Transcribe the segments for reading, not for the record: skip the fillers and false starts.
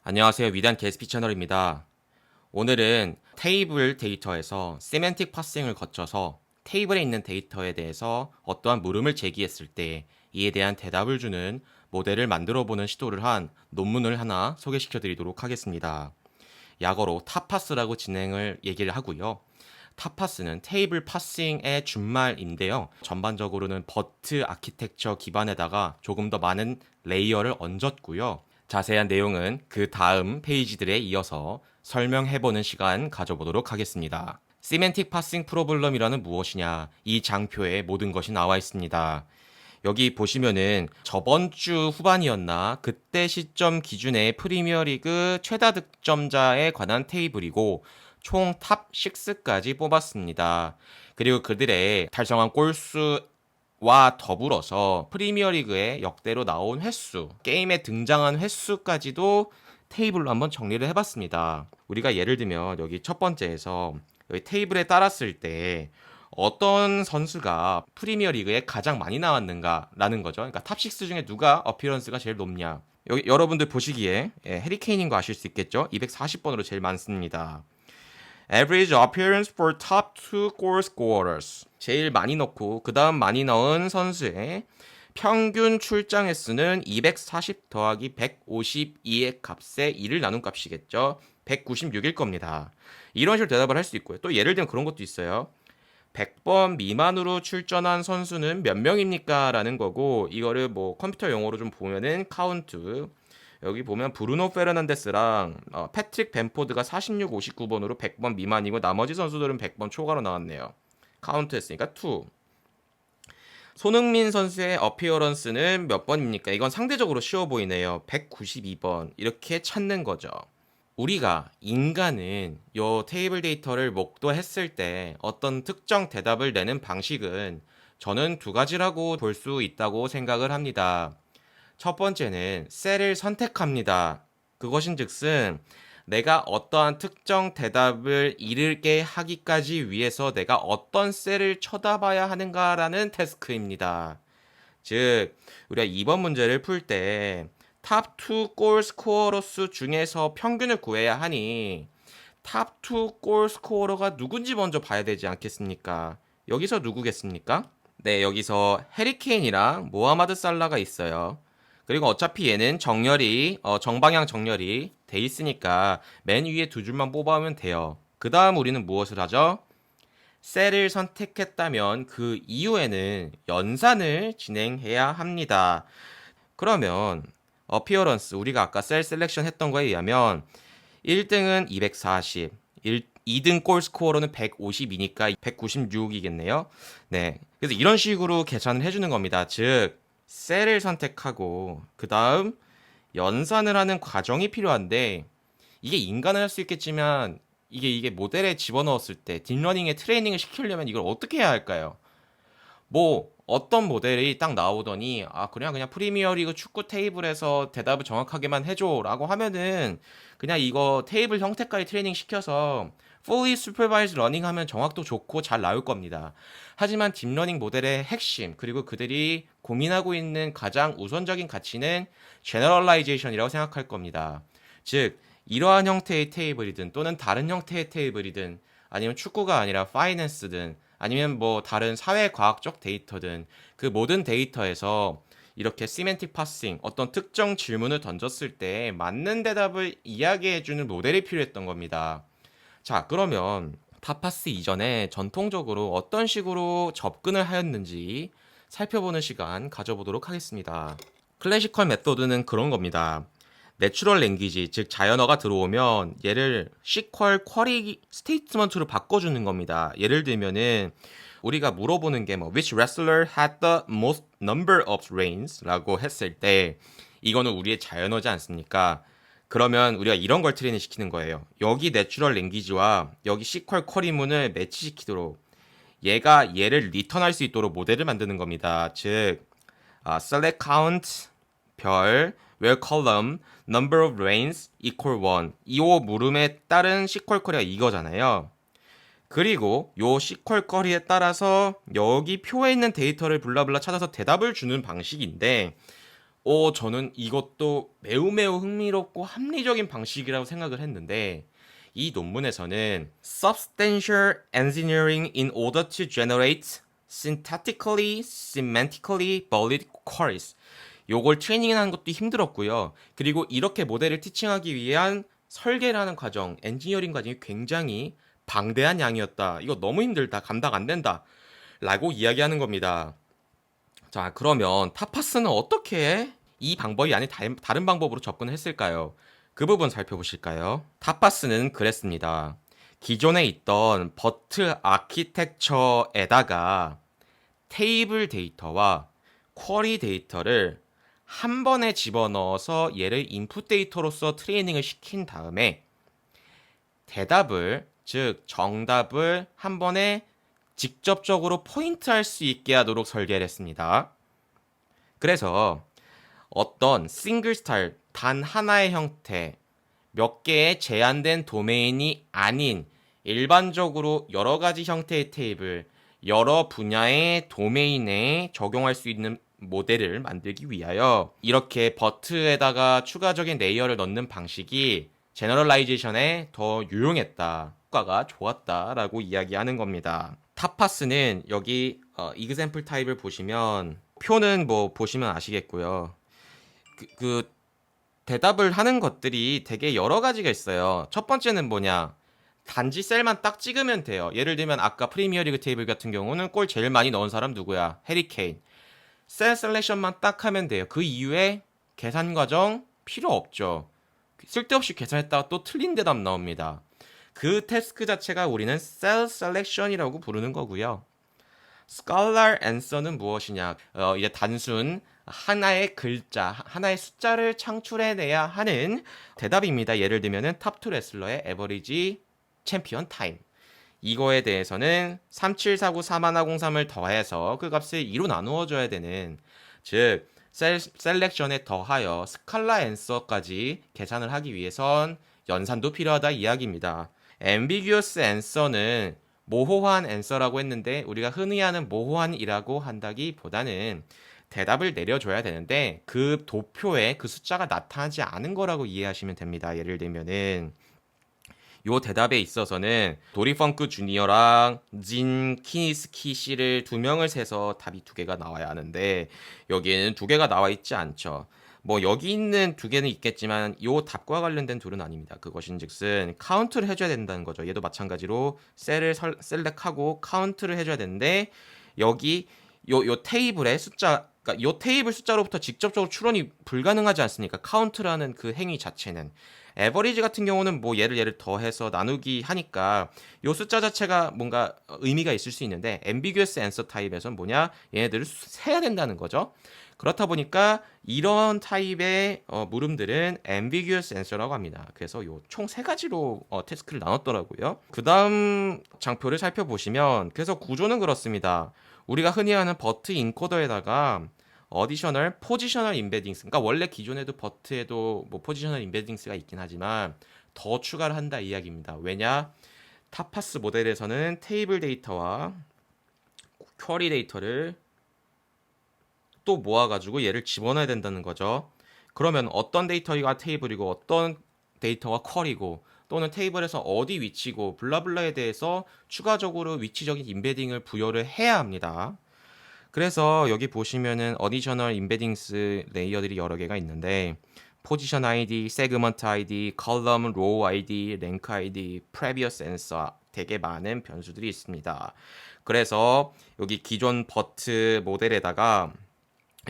안녕하세요. 위대한 게스피 채널입니다. 오늘은 테이블 데이터에서 세맨틱 파싱을 거쳐서 테이블에 있는 데이터에 대해서 어떠한 물음을 제기했을 때 이에 대한 대답을 주는 모델을 만들어 보는 시도를 한 논문을 하나 소개시켜 드리도록 하겠습니다. 약어로 타파스라고 얘기를 하고요. 타파스는 테이블 파싱의 준말인데요. 전반적으로는 버트 아키텍처 기반에다가 조금 더 많은 레이어를 얹었고요. 자세한 내용은 그 다음 페이지들에 이어서 설명해보는 시간 가져보도록 하겠습니다. 시멘틱 파싱 프로블럼이라는 무엇이냐? 이 장표에 모든 것이 나와 있습니다. 여기 보시면은 저번 주 후반이었나 그때 시점 기준의 프리미어리그 최다 득점자에 관한 테이블이고 총 탑 6까지 뽑았습니다. 그리고 그들의 달성한 골수와 더불어서 프리미어리그에 역대로 나온 횟수, 게임에 등장한 횟수까지도 테이블로 한번 정리를 해봤습니다. 우리가 예를 들면 여기 첫 번째에서 여기 테이블에 따랐을 때 어떤 선수가 프리미어 리그에 가장 많이 나왔는가라는 거죠. 그러니까 탑6 중에 누가 어피런스가 제일 높냐. 여기 여러분들 보시기에 해리케인인 거 아실 수 있겠죠? 240번으로 제일 많습니다. Average appearance for top 2 goal scorers. 제일 많이 넣고 그 다음 많이 넣은 선수의 평균 출장 횟수는 240 더하기 152의 값에 2를 나눈 값이겠죠. 196일 겁니다. 이런 식으로 대답을 할 수 있고요. 또 예를 들면 그런 것도 있어요. 100번 미만으로 출전한 선수는 몇 명입니까? 라는 거고 이거를 뭐 컴퓨터 용어로 좀 보면은 카운트. 여기 보면 브루노 페르난데스랑 패트릭 벤포드가 46, 59번으로 100번 미만이고 나머지 선수들은 100번 초과로 나왔네요. 카운트 했으니까 2. 손흥민 선수의 어피어런스는 몇 번입니까? 이건 상대적으로 쉬워 보이네요. 192번. 이렇게 찾는 거죠. 우리가 인간은 요 테이블 데이터를 목도했을 때 어떤 특정 대답을 내는 방식은 저는 두 가지라고 볼 수 있다고 생각을 합니다. 첫 번째는 셀을 선택합니다. 그것인즉슨 내가 어떠한 특정 대답을 이르게 하기까지 위해서 내가 어떤 셀을 쳐다봐야 하는가라는 태스크입니다. 즉, 우리가 이번 문제를 풀 때 탑 2 골 스코어러스 중에서 평균을 구해야 하니 탑 2 골 스코어러가 누군지 먼저 봐야 되지 않겠습니까? 여기서 누구겠습니까? 네, 여기서 해리케인이랑 모하마드 살라가 있어요. 그리고 어차피 얘는 정방향 정렬이 돼 있으니까 맨 위에 두 줄만 뽑아오면 돼요. 그 다음 우리는 무엇을 하죠? 셀을 선택했다면 그 이후에는 연산을 진행해야 합니다. 그러면 어피어런스 우리가 아까 셀 셀렉션 했던 거에 의하면 1등은 240, 2등 골 스코어로는 152니까 196이겠네요. 네. 그래서 이런 식으로 계산을 해주는 겁니다. 즉, 셀을 선택하고, 그 다음 연산을 하는 과정이 필요한데, 이게 인간은 할 수 있겠지만, 이게 모델에 집어넣었을 때, 딥러닝에 트레이닝을 시키려면 이걸 어떻게 해야 할까요? 뭐 어떤 모델이 딱 나오더니 그냥 프리미어리그 축구 테이블에서 대답을 정확하게만 해줘라고 하면은 그냥 이거 테이블 형태까지 트레이닝 시켜서 fully supervised learning 하면 정확도 좋고 잘 나올 겁니다. 하지만 딥러닝 모델의 핵심 그리고 그들이 고민하고 있는 가장 우선적인 가치는 generalization이라고 생각할 겁니다. 즉 이러한 형태의 테이블이든 또는 다른 형태의 테이블이든 아니면 축구가 아니라 파이낸스든 아니면 뭐 다른 사회과학적 데이터든 그 모든 데이터에서 이렇게 시멘틱 파싱 어떤 특정 질문을 던졌을 때 맞는 대답을 이야기해주는 모델이 필요했던 겁니다. 자, 그러면 타파스 이전에 전통적으로 어떤 식으로 접근을 하였는지 살펴보는 시간 가져보도록 하겠습니다. 클래시컬 메소드는 그런 겁니다. 내추럴 랭귀지, 즉 자연어가 들어오면 얘를 시퀄 쿼리 스테이트먼트로 바꿔주는 겁니다. 예를 들면은 우리가 물어보는 게 뭐 which wrestler had the most number of reigns 라고 했을 때 이거는 우리의 자연어지 않습니까? 그러면 우리가 이런 걸 트레이닝 시키는 거예요. 여기 내추럴 랭귀지와 여기 시퀄 쿼리문을 매치시키도록 얘가 얘를 리턴할 수 있도록 모델을 만드는 겁니다. 즉 select count 별 where column number of reigns equal 1 이오 물음에 따른 시퀄 쿼리가 이거잖아요. 그리고 요 시퀄 쿼리에 따라서 여기 표에 있는 데이터를 블라블라 찾아서 대답을 주는 방식인데 저는 이것도 매우 매우 흥미롭고 합리적인 방식이라고 생각을 했는데 이 논문에서는 substantial engineering in order to generate syntactically, semantically valid queries. 요걸 트레이닝하는 것도 힘들었고요. 그리고 이렇게 모델을 티칭하기 위한 설계라는 과정, 엔지니어링 과정이 굉장히 방대한 양이었다. 이거 너무 힘들다. 감당 안 된다. 라고 이야기하는 겁니다. 자, 그러면 타파스는 어떻게 이 방법이 아닌 다른 방법으로 접근했을까요? 그 부분 살펴보실까요? 타파스는 그랬습니다. 기존에 있던 버트 아키텍처에다가 테이블 데이터와 쿼리 데이터를 한 번에 집어넣어서 얘를 인풋 데이터로서 트레이닝을 시킨 다음에 대답을, 즉 정답을 한 번에 직접적으로 포인트할 수 있게 하도록 설계를 했습니다. 그래서 어떤 싱글 스타일, 단 하나의 형태, 몇 개의 제한된 도메인이 아닌 일반적으로 여러 가지 형태의 테이블, 여러 분야의 도메인에 적용할 수 있는 모델을 만들기 위하여 이렇게 버트에다가 추가적인 레이어를 넣는 방식이 제너럴라이제이션에 더 유용했다, 효과가 좋았다라고 이야기하는 겁니다. 타파스는 여기 example 타입을 보시면 표는 뭐 보시면 아시겠고요. 그 대답을 하는 것들이 되게 여러 가지가 있어요. 첫 번째는 뭐냐? 단지 셀만 딱 찍으면 돼요. 예를 들면 아까 프리미어리그 테이블 같은 경우는 골 제일 많이 넣은 사람 누구야? 해리 케인. 셀 셀렉션만 딱 하면 돼요. 그 이후에 계산 과정 필요 없죠. 쓸데없이 계산했다가 또 틀린 대답 나옵니다. 그 태스크 자체가 우리는 셀 셀렉션이라고 부르는 거고요. Scholar answer는 무엇이냐? 이제 단순 하나의 글자, 하나의 숫자를 창출해내야 하는 대답입니다. 예를 들면은 탑2 레슬러의 에버리지 챔피언 타임. 이거에 대해서는 3749 4103을 더해서 그 값을 2로 나누어줘야 되는, 즉 셀렉션에 더하여 스칼라 앤서까지 계산을 하기 위해선 연산도 필요하다 이야기입니다. ambiguous answer는 모호한 앤서라고 했는데 우리가 흔히 하는 모호한이라고 한다기보다는 대답을 내려줘야 되는데 그 도표에 그 숫자가 나타나지 않은 거라고 이해하시면 됩니다. 예를 들면은 요 대답에 있어서는 도리 펑크 주니어랑 진 키니스키 씨를 두 명을 세서 답이 두 개가 나와야 하는데 여기에는 두 개가 나와 있지 않죠. 뭐 여기 있는 두 개는 있겠지만 요 답과 관련된 둘은 아닙니다. 그것인즉슨 카운트를 해줘야 된다는 거죠. 얘도 마찬가지로 셀을 셀렉하고 카운트를 해줘야 되는데 여기 요 테이블의 숫자, 그러니까 요 테이블 숫자로부터 직접적으로 추론이 불가능하지 않습니까? 카운트라는 그 행위 자체는. 에버리지 같은 경우는 뭐 얘를 더해서 나누기 하니까 요 숫자 자체가 뭔가 의미가 있을 수 있는데 ambiguous answer 타입에서는 뭐냐? 얘네들을 세야 된다는 거죠. 그렇다 보니까 이런 타입의 물음들은 ambiguous answer라고 합니다. 그래서 요 총 세 가지로 태스크를 나눴더라고요. 그 다음 장표를 살펴보시면 그래서 구조는 그렇습니다. 우리가 흔히 하는 버트 인코더에다가 어디셔널 포지셔널 임베딩스, 그러니까 원래 기존에도 버트에도 뭐 포지셔널 임베딩스가 있긴 하지만 더 추가를 한다 이야기입니다. 왜냐? 타파스 모델에서는 테이블 데이터와 쿼리 데이터를 또 모아가지고 얘를 집어넣어야 된다는 거죠. 그러면 어떤 데이터가 테이블이고 어떤 데이터가 쿼리고 또는 테이블에서 어디 위치고 블라블라에 대해서 추가적으로 위치적인 임베딩을 부여를 해야 합니다. 그래서 여기 보시면은 어디셔널 임베딩스 레이어들이 여러 개가 있는데 포지션 아이디, 세그먼트 아이디, 컬럼 로우 아이디, 랭크 아이디, 프레비어스 앤서 되게 많은 변수들이 있습니다. 그래서 여기 기존 버트 모델에다가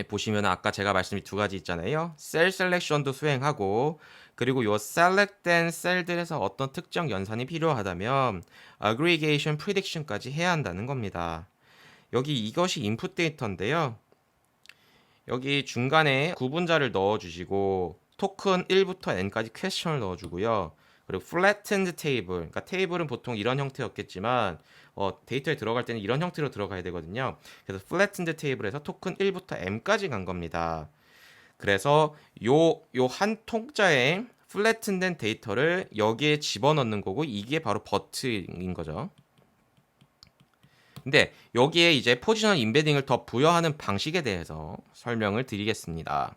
보시면 아까 제가 말씀드린 두 가지 있잖아요. 셀 셀렉션도 수행하고 그리고 요 셀렉된 셀들에서 어떤 특정 연산이 필요하다면 aggregation prediction까지 해야 한다는 겁니다. 여기 이것이 인풋 데이터인데요. 여기 중간에 구분자를 넣어주시고 토큰 1부터 n까지 퀘스천을 넣어주고요. 그리고 flattened table, 그러니까 테이블은 보통 이런 형태였겠지만 데이터에 들어갈 때는 이런 형태로 들어가야 되거든요. 그래서 flattened table에서 토큰 1부터 m까지 간 겁니다. 그래서 요 한 통짜의 flattened 데이터를 여기에 집어넣는 거고 이게 바로 버트인 거죠. 근데 여기에 이제 포지셔널 임베딩을 더 부여하는 방식에 대해서 설명을 드리겠습니다.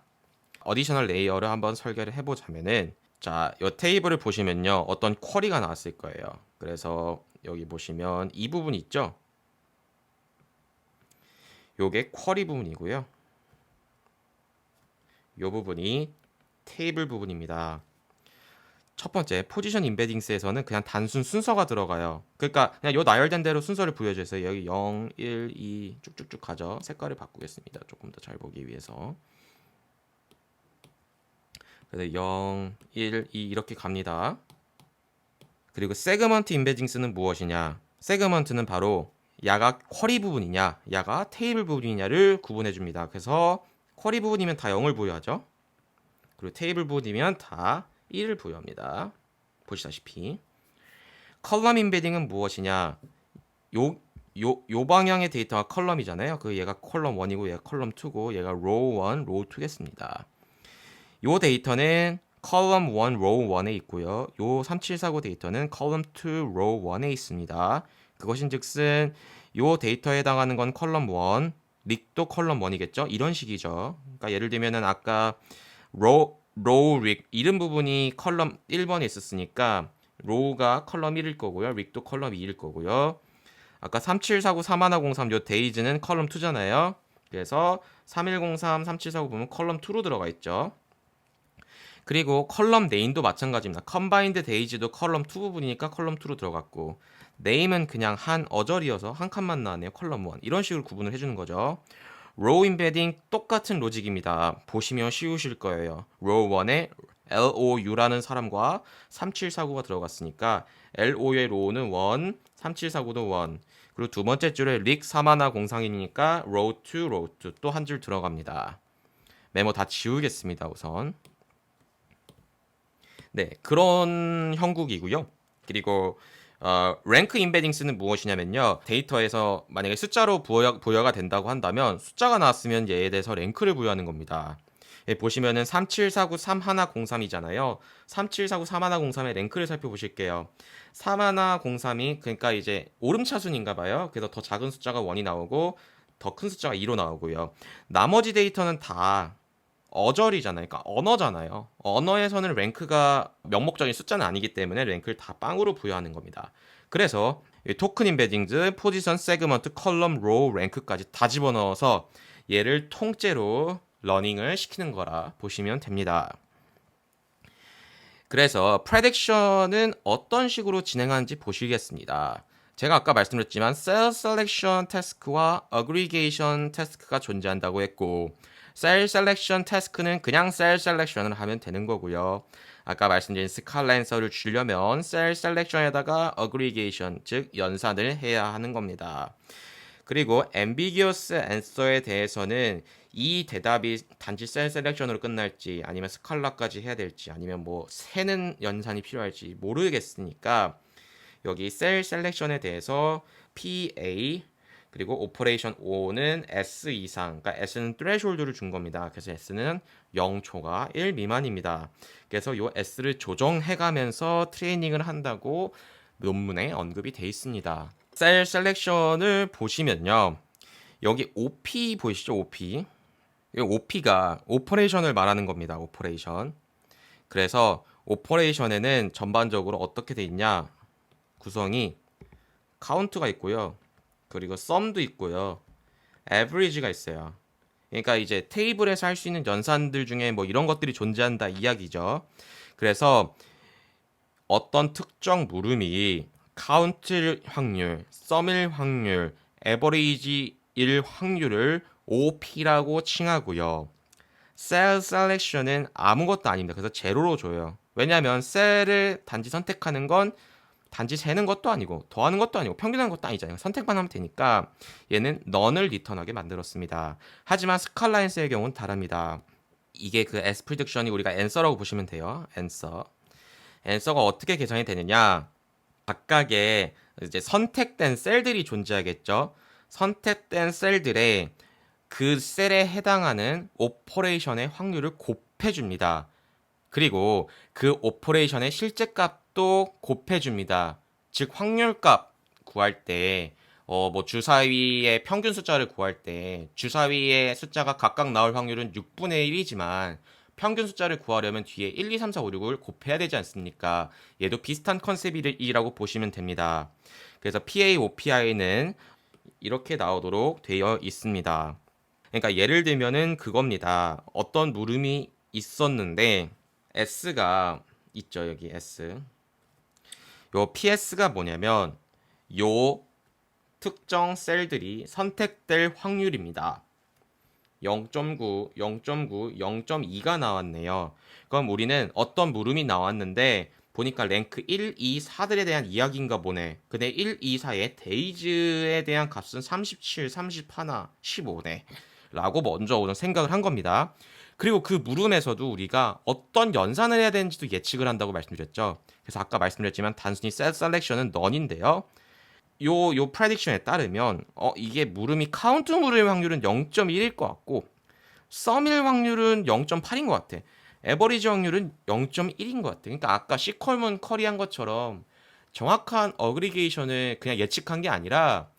어디셔널 레이어를 한번 설계를 해보자면은, 자, 이 테이블을 보시면요, 어떤 쿼리가 나왔을 거예요. 그래서 여기 보시면 이 부분 있죠? 요게 쿼리 부분이고요. 요 부분이 테이블 부분입니다. 첫 번째 포지션 임베딩스에서는 그냥 단순 순서가 들어가요. 그러니까 그냥 요 나열된 대로 순서를 부여해주세요. 여기 0, 1, 2 쭉쭉쭉 가죠. 색깔을 바꾸겠습니다. 조금 더 잘 보기 위해서. 그래서 0, 1, 2 이렇게 갑니다. 그리고 세그먼트 임베딩스는 무엇이냐? 세그먼트는 바로 야가 쿼리 부분이냐, 야가 테이블 부분이냐를 구분해 줍니다. 그래서 쿼리 부분이면 다 0을 부여하죠. 그리고 테이블 부분이면 다 1을 부여합니다. 보시다시피 컬럼 임베딩은 무엇이냐? 요 방향의 데이터가 컬럼이잖아요. 그 얘가 컬럼 1이고 얘가 컬럼 2고 얘가 로우 1, 로우 2겠습니다. 요 데이터는 컬럼 1, 로우 1에 있고요. 요 3749 데이터는 컬럼 2, 로우 1에 있습니다. 그것인즉슨 요 데이터에 해당하는 건 컬럼 1, 릭도 컬럼 1이겠죠? 이런 식이죠. 그러니까 예를 들면은 아까 로우 릭 이름 부분이 컬럼 1번에 있었으니까 로우가 컬럼 1일 거고요. 릭도 컬럼 2일 거고요. 아까 3749 3103 요 데이즈는 컬럼 2잖아요. 그래서 3103 3749 보면 컬럼 2로 들어가 있죠. 그리고 컬럼 네임도 마찬가지입니다. 컴바인드 데이지도 컬럼 2 부분이니까 컬럼 2로 들어갔고, 네임은 그냥 한 어절이어서 한 칸만 나왔네요. 컬럼 1 이런 식으로 구분을 해주는 거죠. 로우 임베딩 똑같은 로직입니다. 보시면 쉬우실 거예요. 로우 1에 LOU라는 사람과 3749가 들어갔으니까 LO의 로우는 1, 3749도 1. 그리고 두 번째 줄에 릭 사마나 공상이니까 로우 2, 로우 2 또 한 줄 들어갑니다. 메모 다 지우겠습니다. 우선. 네, 그런 형국이고요. 그리고 랭크 임베딩스는 무엇이냐면요. 데이터에서 만약에 숫자로 부여가 된다고 한다면 숫자가 나왔으면 얘에 대해서 랭크를 부여하는 겁니다. 예, 보시면은 3749 3103이잖아요. 3749 3103의 랭크를 살펴보실게요. 3103이 그러니까 이제 오름차순인가 봐요. 그래서 더 작은 숫자가 1이 나오고 더 큰 숫자가 2로 나오고요. 나머지 데이터는 다 어절이잖아요. 그러니까 언어잖아요. 언어에서는 랭크가 명목적인 숫자는 아니기 때문에 랭크를 다 빵으로 부여하는 겁니다. 그래서 토큰 임베딩즈, 포지션, 세그먼트, 컬럼, 로우, 랭크까지 다 집어넣어서 얘를 통째로 러닝을 시키는 거라 보시면 됩니다. 그래서 프레딕션은 어떤 식으로 진행하는지 보시겠습니다. 제가 아까 말씀드렸지만 셀 셀렉션 태스크와 어그리게이션 태스크가 존재한다고 했고, 셀 셀렉션 태스크는 그냥 셀 셀렉션을 하면 되는 거고요. 아까 말씀드린 스칼라 앤서를 주려면 셀 셀렉션에다가 어그리게이션, 즉 연산을 해야 하는 겁니다. 그리고 ambiguous answer에 대해서는 이 대답이 단지 셀 셀렉션으로 끝날지 아니면 스칼라까지 해야 될지 아니면 뭐 세는 연산이 필요할지 모르겠으니까 여기 셀 셀렉션에 대해서 PA 그리고 오퍼레이션 O는 S 이상, 그러니까 S는 threshold를 준 겁니다. 그래서 S는 0초가 1 미만입니다. 그래서 이 S를 조정해가면서 트레이닝을 한다고 논문에 언급이 돼 있습니다. 셀 셀렉션을 보시면요. 여기 OP 보이시죠? OP. 이 OP가 오퍼레이션을 말하는 겁니다. 오퍼레이션. 그래서 오퍼레이션에는 전반적으로 어떻게 돼 있냐? 구성이 카운트가 있고요. 그리고 썸도 있고요. 에버리지가 있어요. 그러니까 이제 테이블에서 할 수 있는 연산들 중에 뭐 이런 것들이 존재한다 이야기죠. 그래서 어떤 특정 물음이 카운트 확률, 썸일 확률, 에버리지일 확률을 OP라고 칭하고요. 셀 셀렉션은 아무것도 아닙니다. 그래서 제로로 줘요. 왜냐하면 셀을 단지 선택하는 건 단지 세는 것도 아니고 더하는 것도 아니고 평균하는 것도 아니잖아요. 선택만 하면 되니까 얘는 넌을 리턴하게 만들었습니다. 하지만 스칼라인스의 경우는 다릅니다. 이게 그 S 프리딕션이 우리가 앤서라고 보시면 돼요. 앤서가 어떻게 계산이 되느냐? 각각의 이제 선택된 셀들이 존재하겠죠. 선택된 셀들의 그 셀에 해당하는 오퍼레이션의 확률을 곱해줍니다. 그리고 그 오퍼레이션의 실제값도 곱해줍니다. 즉 확률값 구할 때 뭐 주사위의 평균 숫자를 구할 때 주사위의 숫자가 각각 나올 확률은 6분의 1이지만 평균 숫자를 구하려면 뒤에 1, 2, 3, 4, 5, 6을 곱해야 되지 않습니까? 얘도 비슷한 컨셉이라고 보시면 됩니다. 그래서 PA, OPI는 이렇게 나오도록 되어 있습니다. 그러니까 예를 들면은 그겁니다. 어떤 물음이 있었는데 S가 있죠. 여기 S. 요 PS가 뭐냐면 요 특정 셀들이 선택될 확률입니다. 0.9, 0.9, 0.2가 나왔네요. 그럼 우리는 어떤 물음이 나왔는데 보니까 랭크 1, 2, 4들에 대한 이야기인가 보네. 근데 1, 2, 4의 데이즈에 대한 값은 37, 31, 15네. 라고 먼저 오늘 생각을 한 겁니다. 그리고 그 물음에서도 우리가 어떤 연산을 해야 되는지도 예측을 한다고 말씀드렸죠. 그래서 아까 말씀드렸지만 단순히 셀 셀렉션은 넌인데요. 요 프레딕션에 따르면 이게 물음이 카운트 물음의 확률은 0.1일 것 같고 썸일 확률은 0.8인 것 같아. 에버리지 확률은 0.1인 것 같아. 그러니까 아까 시컬문 커리한 것처럼 정확한 어그리게이션을 그냥 예측한 게 아니라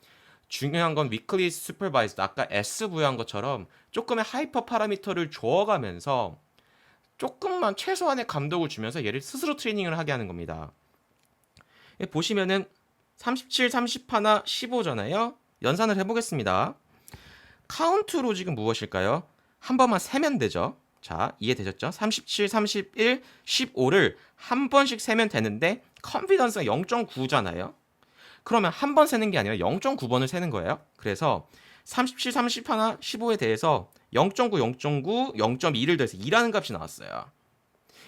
중요한 건 위클리 슈퍼바이즈드 아까 S 부여한 것처럼 조금의 하이퍼 파라미터를 줘가면서 조금만 최소한의 감독을 주면서 얘를 스스로 트레이닝을 하게 하는 겁니다. 보시면은 37, 31, 15잖아요. 연산을 해보겠습니다. 카운트로 지금 무엇일까요? 한 번만 세면 되죠. 자, 이해되셨죠? 37, 31, 15를 한 번씩 세면 되는데 컨피던스가 0.9잖아요. 그러면 한 번 세는 게 아니라 0.9번을 세는 거예요. 그래서 37, 31, 15에 대해서 0.9, 0.9, 0.2를 더해서 2라는 값이 나왔어요.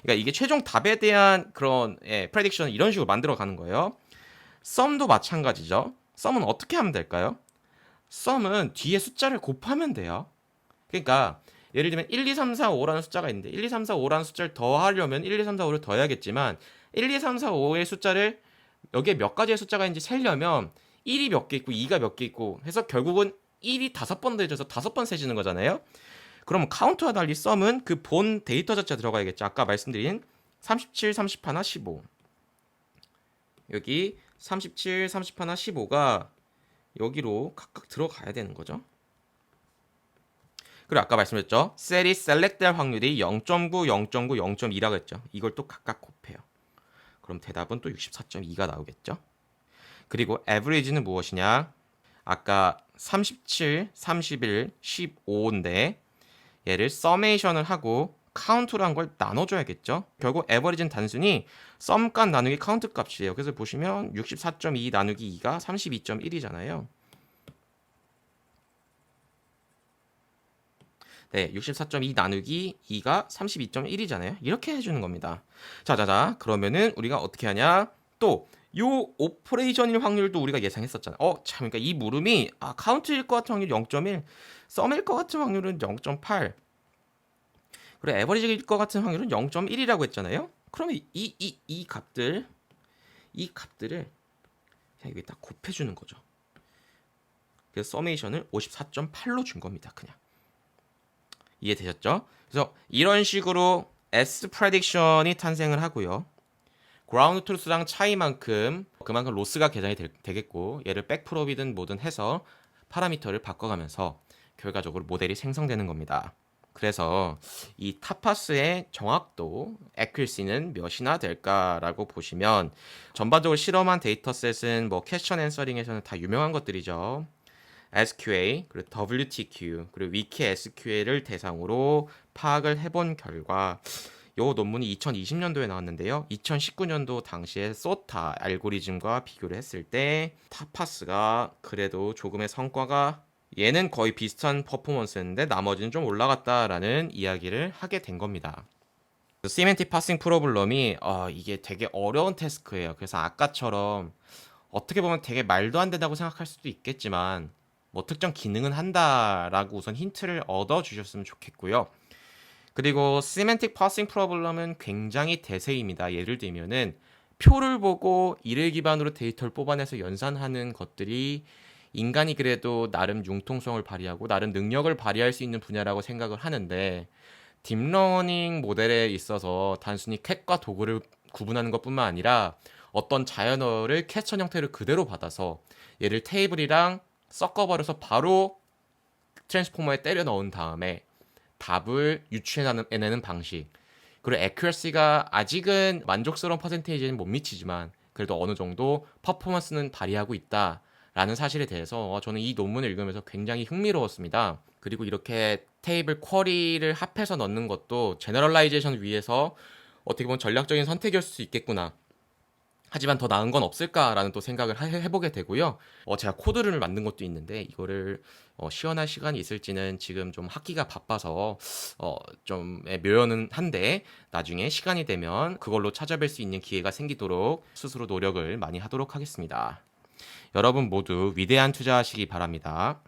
그러니까 이게 최종 답에 대한 그런 프레딕션을 이런 식으로 만들어 가는 거예요. 썸도 마찬가지죠. 썸은 어떻게 하면 될까요? 썸은 뒤에 숫자를 곱하면 돼요. 그러니까 예를 들면 1, 2, 3, 4, 5라는 숫자가 있는데 1, 2, 3, 4, 5라는 숫자를 더하려면 1, 2, 3, 4, 5를 더해야겠지만 1, 2, 3, 4, 5의 숫자를 여기에 몇 가지의 숫자가 있는지 세려면 1이 몇 개 있고 2가 몇 개 있고 해서 결국은 1이 5번 더해져서 5번 세지는 거잖아요. 그럼 카운트와 달리 썸은 그 본 데이터 자체가 들어가야겠죠. 아까 말씀드린 37, 31, 15 여기 37, 31, 15가 여기로 각각 들어가야 되는 거죠. 그리고 아까 말씀드렸죠. 셀이 셀렉트할 확률이 0.9, 0.9, 0.2라고 했죠. 이걸 또 각각 곱해요. 그럼 대답은 또 64.2가 나오겠죠. 그리고 average는 무엇이냐? 아까 37, 31, 15인데 얘를 서메이션을 하고 카운트로 한 걸 나눠줘야겠죠. 결국 average는 단순히 썸값 나누기 카운트 값이에요. 그래서 보시면 64.2 나누기 2가 32.1이잖아요. 네, 64.2 나누기 2가 32.1이잖아요. 이렇게 해주는 겁니다. 자자자, 그러면은 우리가 어떻게 하냐? 또 요 오퍼레이션일 확률도 우리가 예상했었잖아. 참, 그러니까 이 물음이 카운트일 것 같은 확률 0.1, 썸일 것 같은 확률은 0.8, 그리고 에버리지일 것 같은 확률은 0.1이라고 했잖아요. 그러면 이 값들을 그냥 여기다 곱해주는 거죠. 그래서 서메이션을 54.8로 준 겁니다. 그냥. 이해되셨죠? 그래서 이런 식으로 S 프레딕션이 탄생을 하고요. 그라운드 트루스랑 차이만큼 그만큼 로스가 계산이 되겠고 얘를 백프롭이든 뭐든 해서 파라미터를 바꿔가면서 결과적으로 모델이 생성되는 겁니다. 그래서 이 타파스의 정확도, accuracy는 몇이나 될까라고 보시면 전반적으로 실험한 데이터셋은 뭐 퀘스천 앤서링에서는 다 유명한 것들이죠. SQA, 그리고 WTQ, 그리고 위키 SQL을 대상으로 파악을 해본 결과 이 논문이 2020년도에 나왔는데요. 2019년도 당시에 소타 알고리즘과 비교를 했을 때 타파스가 그래도 조금의 성과가 얘는 거의 비슷한 퍼포먼스였는데 나머지는 좀 올라갔다라는 이야기를 하게 된 겁니다. 시멘틱 파싱 프로블럼이 이게 되게 어려운 태스크예요. 그래서 아까처럼 어떻게 보면 되게 말도 안 된다고 생각할 수도 있겠지만 뭐 특정 기능은 한다라고 우선 힌트를 얻어 주셨으면 좋겠고요. 그리고 시멘틱 파싱 프로블럼은 굉장히 대세입니다. 예를 들면은 표를 보고 이를 기반으로 데이터를 뽑아내서 연산하는 것들이 인간이 그래도 나름 융통성을 발휘하고 나름 능력을 발휘할 수 있는 분야라고 생각을 하는데 딥러닝 모델에 있어서 단순히 캣과 도구를 구분하는 것뿐만 아니라 어떤 자연어를 캐스천 형태를 그대로 받아서 얘를 테이블이랑 섞어버려서 바로 트랜스포머에 때려 넣은 다음에 답을 유추해내는 방식, 그리고 accuracy가 아직은 만족스러운 퍼센테이지는 못 미치지만 그래도 어느 정도 퍼포먼스는 발휘하고 있다라는 사실에 대해서 저는 이 논문을 읽으면서 굉장히 흥미로웠습니다. 그리고 이렇게 테이블 쿼리를 합해서 넣는 것도 제너럴라이제이션을 위해서 어떻게 보면 전략적인 선택이었을 수 있겠구나. 하지만 더 나은 건 없을까라는 또 생각을 해보게 되고요. 제가 코드를 만든 것도 있는데 이거를 시연할 시간이 있을지는 지금 좀 학기가 바빠서 좀 묘연은 한데 나중에 시간이 되면 그걸로 찾아뵐 수 있는 기회가 생기도록 스스로 노력을 많이 하도록 하겠습니다. 여러분 모두 위대한 투자하시기 바랍니다.